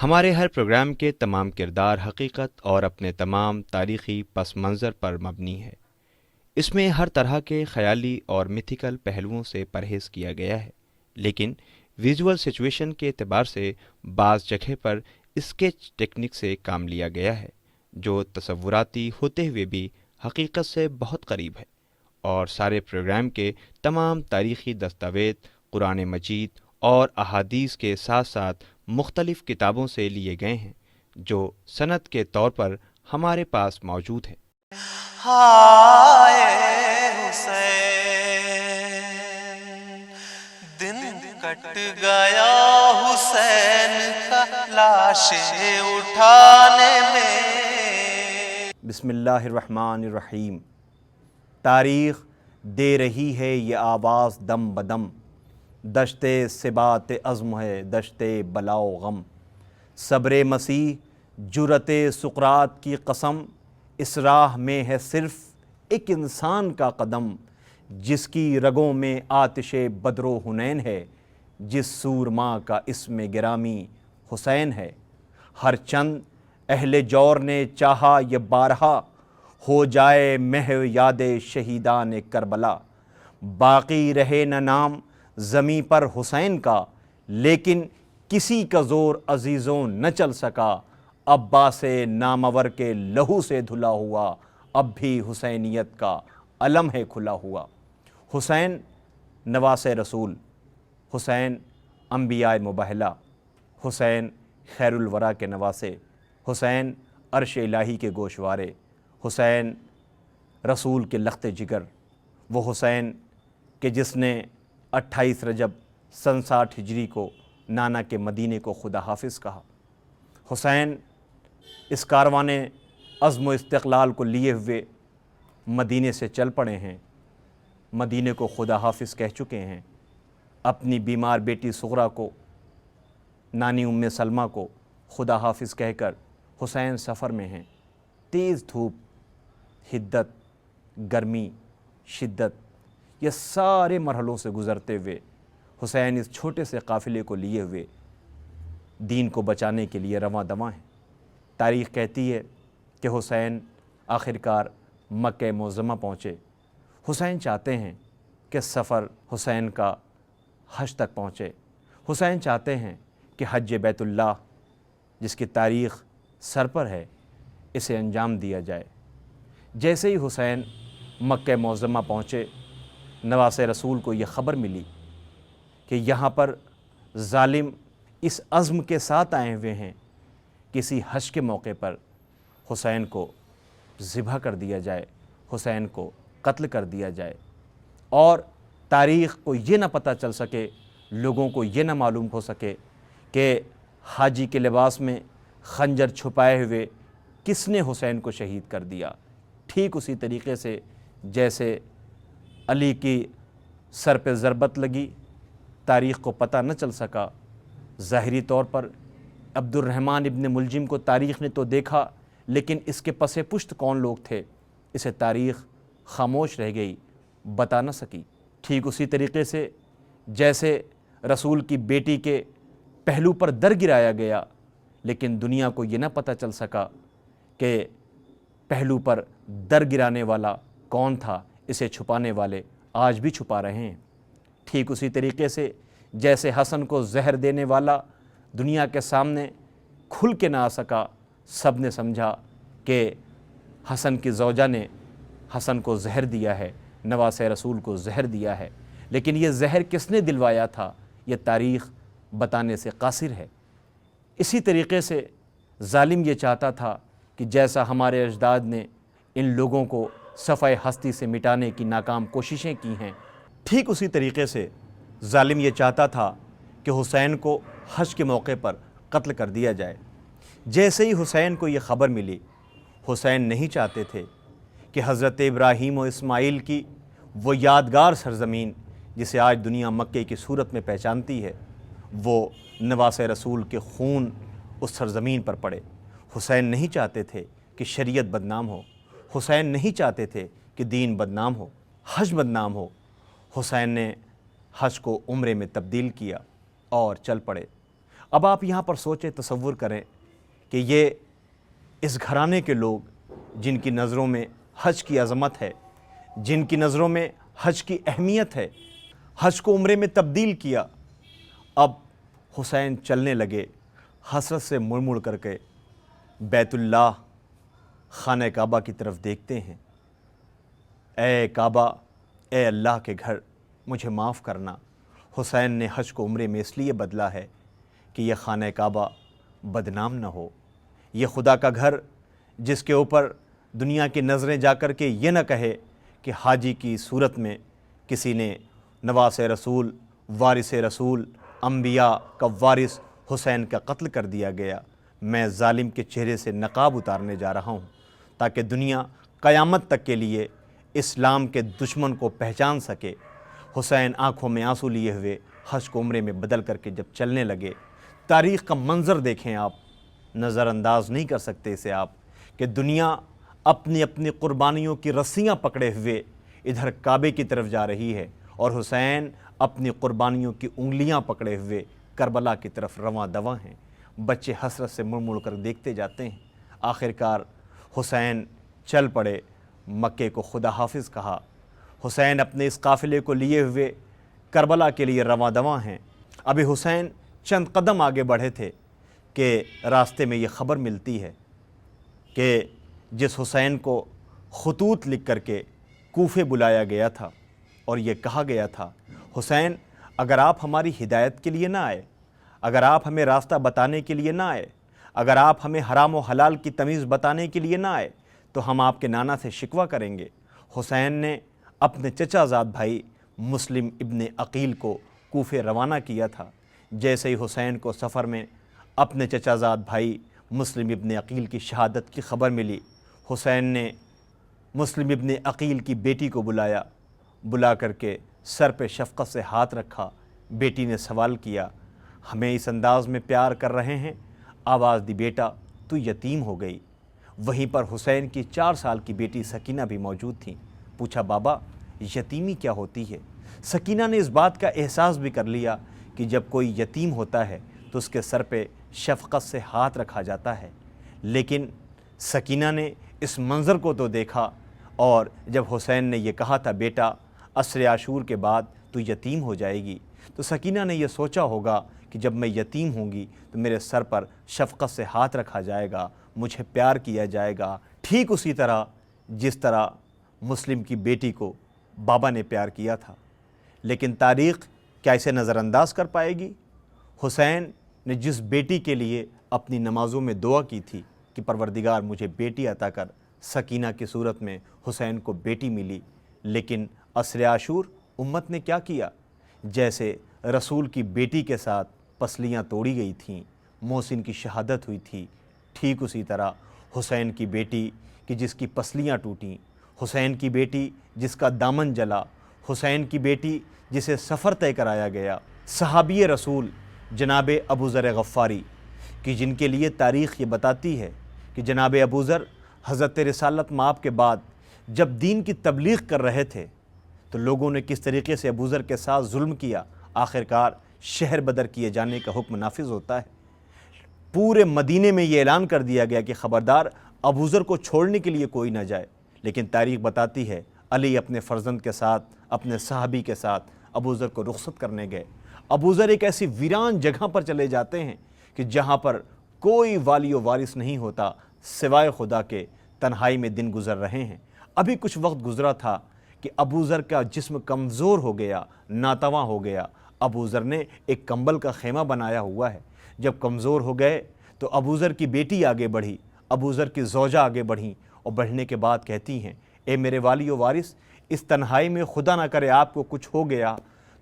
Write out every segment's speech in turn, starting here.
ہمارے ہر پروگرام کے تمام کردار حقیقت اور اپنے تمام تاریخی پس منظر پر مبنی ہے۔ اس میں ہر طرح کے خیالی اور میتھیکل پہلوؤں سے پرہیز کیا گیا ہے، لیکن ویژول سچویشن کے اعتبار سے بعض جگہ پر اسکیچ ٹیکنک سے کام لیا گیا ہے، جو تصوراتی ہوتے ہوئے بھی حقیقت سے بہت قریب ہے۔ اور سارے پروگرام کے تمام تاریخی دستاویز قرآن مجید اور احادیث کے ساتھ ساتھ مختلف کتابوں سے لیے گئے ہیں، جو سند کے طور پر ہمارے پاس موجود ہیں۔ ہائے حسین، دن کٹ گیا حسین کا لاشیں اٹھانے میں۔ بسم اللہ الرحمن الرحیم۔ تاریخ دے رہی ہے یہ آواز دم بدم، دشت ثبات عزم ہے دشت بلا و غم۔ صبر مسیح جرأت سقراط کی قسم، اس راہ میں ہے صرف ایک انسان کا قدم۔ جس کی رگوں میں آتش بدر و حنین ہے، جس سورما کا اسم گرامی حسین ہے۔ ہر چند اہل جور نے چاہا یہ بارہا، ہو جائے محو یاد شہیدان کربلا۔ باقی رہے نہ نام زمیں پر حسین کا، لیکن کسی کا زور عزیزوں نہ چل سکا۔ عباس نامور کے لہو سے دھلا ہوا، اب بھی حسینیت کا علم ہے کھلا ہوا۔ حسین نواس رسول، حسین انبیاء مبہلہ، حسین خیر الورا کے نواسے، حسین عرش الہی کے گوشوارے، حسین رسول کے لخت جگر، وہ حسین کہ جس نے 28 رجب سن 60 ہجری کو نانا کے مدینے کو خدا حافظ کہا۔ حسین اس کاروان عزم و استقلال کو لیے ہوئے مدینے سے چل پڑے ہیں، مدینے کو خدا حافظ کہہ چکے ہیں۔ اپنی بیمار بیٹی صغرا کو، نانی ام سلمہ کو خدا حافظ کہہ کر حسین سفر میں ہیں۔ تیز دھوپ، حدت، گرمی، شدت، یہ سارے مرحلوں سے گزرتے ہوئے حسین اس چھوٹے سے قافلے کو لیے ہوئے دین کو بچانے کے لیے رواں دواں ہیں۔ تاریخ کہتی ہے کہ حسین آخرکار مکہ معظمہ پہنچے۔ حسین چاہتے ہیں کہ سفر حسین کا حج تک پہنچے۔ حسین چاہتے ہیں کہ حج بیت اللہ، جس کی تاریخ سر پر ہے، اسے انجام دیا جائے۔ جیسے ہی حسین مکہ معظمہ پہنچے، نواس رسول کو یہ خبر ملی کہ یہاں پر ظالم اس عزم کے ساتھ آئے ہوئے ہیں، کسی حج کے موقع پر حسین کو ذبح کر دیا جائے، حسین کو قتل کر دیا جائے، اور تاریخ کو یہ نہ پتہ چل سکے، لوگوں کو یہ نہ معلوم ہو سکے کہ حاجی کے لباس میں خنجر چھپائے ہوئے کس نے حسین کو شہید کر دیا۔ ٹھیک اسی طریقے سے جیسے علی کی سر پہ ضربت لگی، تاریخ کو پتہ نہ چل سکا۔ ظاہری طور پر عبد الرحمن ابن ملجم کو تاریخ نے تو دیکھا، لیکن اس کے پس پشت کون لوگ تھے، اسے تاریخ خاموش رہ گئی، بتا نہ سکی۔ ٹھیک اسی طریقے سے جیسے رسول کی بیٹی کے پہلو پر در گرایا گیا، لیکن دنیا کو یہ نہ پتہ چل سکا کہ پہلو پر در گرانے والا کون تھا، اسے چھپانے والے آج بھی چھپا رہے ہیں۔ ٹھیک اسی طریقے سے جیسے حسن کو زہر دینے والا دنیا کے سامنے کھل کے نہ آ سکا، سب نے سمجھا کہ حسن کی زوجہ نے حسن کو زہر دیا ہے، نواس رسول کو زہر دیا ہے، لیکن یہ زہر کس نے دلوایا تھا، یہ تاریخ بتانے سے قاصر ہے۔ اسی طریقے سے ظالم یہ چاہتا تھا کہ جیسا ہمارے اجداد نے ان لوگوں کو صفحہ ہستی سے مٹانے کی ناکام کوششیں کی ہیں، ٹھیک اسی طریقے سے ظالم یہ چاہتا تھا کہ حسین کو حج کے موقع پر قتل کر دیا جائے۔ جیسے ہی حسین کو یہ خبر ملی، حسین نہیں چاہتے تھے کہ حضرت ابراہیم و اسماعیل کی وہ یادگار سرزمین، جسے آج دنیا مکے کی صورت میں پہچانتی ہے، وہ نواس رسول کے خون اس سرزمین پر پڑے۔ حسین نہیں چاہتے تھے کہ شریعت بدنام ہو، حسین نہیں چاہتے تھے کہ دین بدنام ہو، حج بدنام ہو۔ حسین نے حج کو عمرے میں تبدیل کیا اور چل پڑے۔ اب آپ یہاں پر سوچیں، تصور کریں کہ یہ اس گھرانے کے لوگ جن کی نظروں میں حج کی عظمت ہے، جن کی نظروں میں حج کی اہمیت ہے، حج کو عمرے میں تبدیل کیا، اب حسین چلنے لگے، حسرت سے مڑ مڑ کر کے بیت اللہ خانہ کعبہ کی طرف دیکھتے ہیں۔ اے کعبہ، اے اللہ کے گھر، مجھے معاف کرنا۔ حسین نے حج کو عمرے میں اس لیے بدلا ہے کہ یہ خانہ کعبہ بدنام نہ ہو، یہ خدا کا گھر جس کے اوپر دنیا کی نظریں جا کر کے یہ نہ کہے کہ حاجی کی صورت میں کسی نے نواس رسول، وارث رسول، انبیاء کا وارث حسین کا قتل کر دیا گیا۔ میں ظالم کے چہرے سے نقاب اتارنے جا رہا ہوں تاکہ دنیا قیامت تک کے لیے اسلام کے دشمن کو پہچان سکے۔ حسین آنکھوں میں آنسو لیے ہوئے حج کو عمرے میں بدل کر کے جب چلنے لگے، تاریخ کا منظر دیکھیں آپ، نظر انداز نہیں کر سکتے اسے آپ، کہ دنیا اپنی اپنی قربانیوں کی رسیاں پکڑے ہوئے ادھر کعبے کی طرف جا رہی ہے، اور حسین اپنی قربانیوں کی انگلیاں پکڑے ہوئے کربلا کی طرف رواں دواں ہیں۔ بچے حسرت سے مڑ مڑ کر دیکھتے جاتے ہیں۔ آخرکار حسین چل پڑے، مکے کو خدا حافظ کہا۔ حسین اپنے اس قافلے کو لیے ہوئے کربلا کے لیے رواں دواں ہیں۔ ابھی حسین چند قدم آگے بڑھے تھے کہ راستے میں یہ خبر ملتی ہے کہ جس حسین کو خطوط لکھ کر کے کوفے بلایا گیا تھا اور یہ کہا گیا تھا، حسین اگر آپ ہماری ہدایت کے لیے نہ آئے، اگر آپ ہمیں راستہ بتانے کے لیے نہ آئے، اگر آپ ہمیں حرام و حلال کی تمیز بتانے کے لیے نہ آئے تو ہم آپ کے نانا سے شکوہ کریں گے۔ حسین نے اپنے چچا زاد بھائی مسلم ابن عقیل کو کوفے روانہ کیا تھا۔ جیسے ہی حسین کو سفر میں اپنے چچا زاد بھائی مسلم ابن عقیل کی شہادت کی خبر ملی، حسین نے مسلم ابن عقیل کی بیٹی کو بلا کر کے سر پہ شفقت سے ہاتھ رکھا۔ بیٹی نے سوال کیا، ہمیں اس انداز میں پیار کر رہے ہیں؟ آواز دی، بیٹا تو یتیم ہو گئی۔ وہیں پر حسین کی 4 سال کی بیٹی سکینہ بھی موجود تھیں۔ پوچھا، بابا یتیمی کیا ہوتی ہے؟ سکینہ نے اس بات کا احساس بھی کر لیا کہ جب کوئی یتیم ہوتا ہے تو اس کے سر پہ شفقت سے ہاتھ رکھا جاتا ہے، لیکن سکینہ نے اس منظر کو تو دیکھا، اور جب حسین نے یہ کہا تھا بیٹا عصر عاشور کے بعد تو یتیم ہو جائے گی، تو سکینہ نے یہ سوچا ہوگا کہ جب میں یتیم ہوں گی تو میرے سر پر شفقت سے ہاتھ رکھا جائے گا، مجھے پیار کیا جائے گا، ٹھیک اسی طرح جس طرح مسلم کی بیٹی کو بابا نے پیار کیا تھا۔ لیکن تاریخ کیا اسے نظر انداز کر پائے گی؟ حسین نے جس بیٹی کے لیے اپنی نمازوں میں دعا کی تھی کہ پروردگار مجھے بیٹی عطا کر، سکینہ کی صورت میں حسین کو بیٹی ملی، لیکن عصر عاشور امت نے کیا کیا؟ جیسے رسول کی بیٹی کے ساتھ پسلیاں توڑی گئی تھیں، محسن کی شہادت ہوئی تھی، ٹھیک اسی طرح حسین کی بیٹی کہ جس کی پسلیاں ٹوٹیں، حسین کی بیٹی جس کا دامن جلا، حسین کی بیٹی جسے سفر طے کرایا گیا، صحابی رسول جناب ابو ذر غفاری کہ جن کے لیے تاریخ یہ بتاتی ہے کہ جناب ابو ذر حضرت رسالت مآب کے بعد جب دین کی تبلیغ کر رہے تھے تو لوگوں نے کس طریقے سے ابو ذر کے ساتھ ظلم کیا، آخرکار شہر بدر کیے جانے کا حکم نافذ ہوتا ہے۔ پورے مدینے میں یہ اعلان کر دیا گیا کہ خبردار ابو ذر کو چھوڑنے کے لیے کوئی نہ جائے، لیکن تاریخ بتاتی ہے علی اپنے فرزند کے ساتھ، اپنے صحابی کے ساتھ ابو ذر کو رخصت کرنے گئے۔ ابو ذر ایک ایسی ویران جگہ پر چلے جاتے ہیں کہ جہاں پر کوئی والی و وارث نہیں ہوتا سوائے خدا کے، تنہائی میں دن گزر رہے ہیں۔ ابھی کچھ وقت گزرا تھا کہ ابو ذر کا جسم کمزور ہو گیا، ناتواں ہو گیا۔ ابو ذر نے ایک کمبل کا خیمہ بنایا ہوا ہے۔ جب کمزور ہو گئے تو ابو ذر کی بیٹی آگے بڑھی، ابو ذر کی زوجہ آگے بڑھیں، اور بڑھنے کے بعد کہتی ہیں، اے میرے والی و وارث، اس تنہائی میں خدا نہ کرے آپ کو کچھ ہو گیا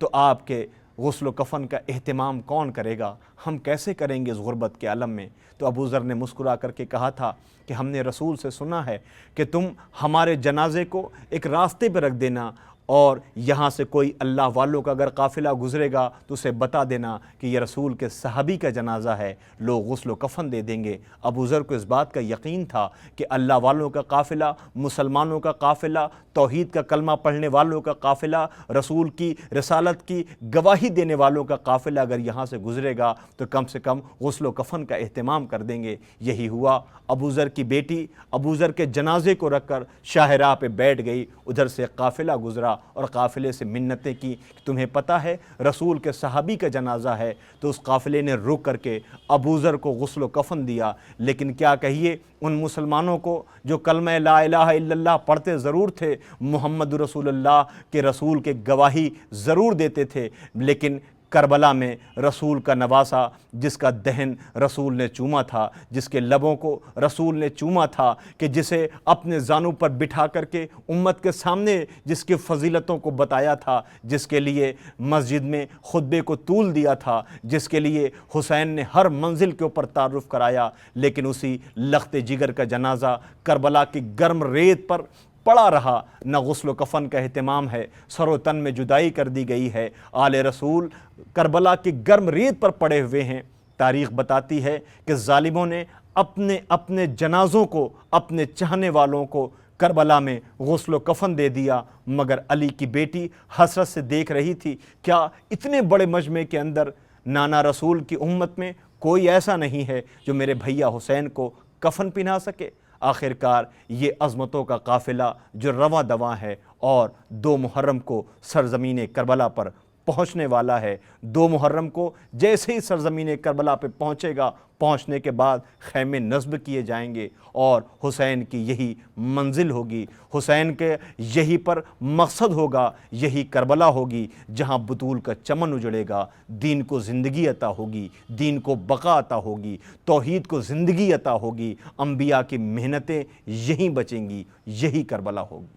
تو آپ کے غسل و کفن کا اہتمام کون کرے گا؟ ہم کیسے کریں گے اس غربت کے عالم میں؟ تو ابو ذر نے مسکرا کر کے کہا تھا کہ ہم نے رسول سے سنا ہے کہ تم ہمارے جنازے کو ایک راستے پہ رکھ دینا اور یہاں سے کوئی اللہ والوں کا اگر قافلہ گزرے گا تو اسے بتا دینا کہ یہ رسول کے صحابی کا جنازہ ہے، لوگ غسل و کفن دے دیں گے۔ ابو ذر کو اس بات کا یقین تھا کہ اللہ والوں کا قافلہ، مسلمانوں کا قافلہ، توحید کا کلمہ پڑھنے والوں کا قافلہ، رسول کی رسالت کی گواہی دینے والوں کا قافلہ اگر یہاں سے گزرے گا تو کم سے کم غسل و کفن کا اہتمام کر دیں گے۔ یہی ہوا، ابو ذر کی بیٹی ابو ذر کے جنازے کو رکھ کر شاہراہ پہ بیٹھ گئی، ادھر سے قافلہ گزرا اور قافلے سے منتیں کی کہ تمہیں پتہ ہے رسول کے صحابی کا جنازہ ہے، تو اس قافلے نے رک کر کے ابو ذر کو غسل و کفن دیا۔ لیکن کیا کہیے ان مسلمانوں کو جو کلمہ لا الہ الا اللہ پڑھتے ضرور تھے، محمد رسول اللہ کے رسول کے گواہی ضرور دیتے تھے، لیکن کربلا میں رسول کا نواسا جس کا دہن رسول نے چوما تھا، جس کے لبوں کو رسول نے چوما تھا، کہ جسے اپنے زانوں پر بٹھا کر کے امت کے سامنے جس کی فضیلتوں کو بتایا تھا، جس کے لیے مسجد میں خطبے کو طول دیا تھا، جس کے لیے حسین نے ہر منزل کے اوپر تعارف کرایا، لیکن اسی لخت جگر کا جنازہ کربلا کی گرم ریت پر پڑا رہا۔ نہ غسل و کفن کا اہتمام ہے، سر و تن میں جدائی کر دی گئی ہے، آل رسول کربلا کی گرم ریت پر پڑے ہوئے ہیں۔ تاریخ بتاتی ہے کہ ظالموں نے اپنے جنازوں کو، اپنے چاہنے والوں کو کربلا میں غسل و کفن دے دیا، مگر علی کی بیٹی حسرت سے دیکھ رہی تھی، کیا اتنے بڑے مجمع کے اندر نانا رسول کی امت میں کوئی ایسا نہیں ہے جو میرے بھیا حسین کو کفن پہنا سکے؟ آخرکار یہ عظمتوں کا قافلہ جو رواں دواں ہے اور 2 محرم کو سرزمین کربلا پر پہنچنے والا ہے۔ 2 محرم کو جیسے ہی سرزمین کربلا پہ پہنچے گا، پہنچنے کے بعد خیمے نصب کیے جائیں گے اور حسین کی یہی منزل ہوگی، حسین کے یہی پر مقصد ہوگا، یہی کربلا ہوگی جہاں بطول کا چمن اجڑے گا، دین کو زندگی عطا ہوگی، دین کو بقا عطا ہوگی، توحید کو زندگی عطا ہوگی، انبیاء کی محنتیں یہیں بچیں گی، یہی کربلا ہوگی۔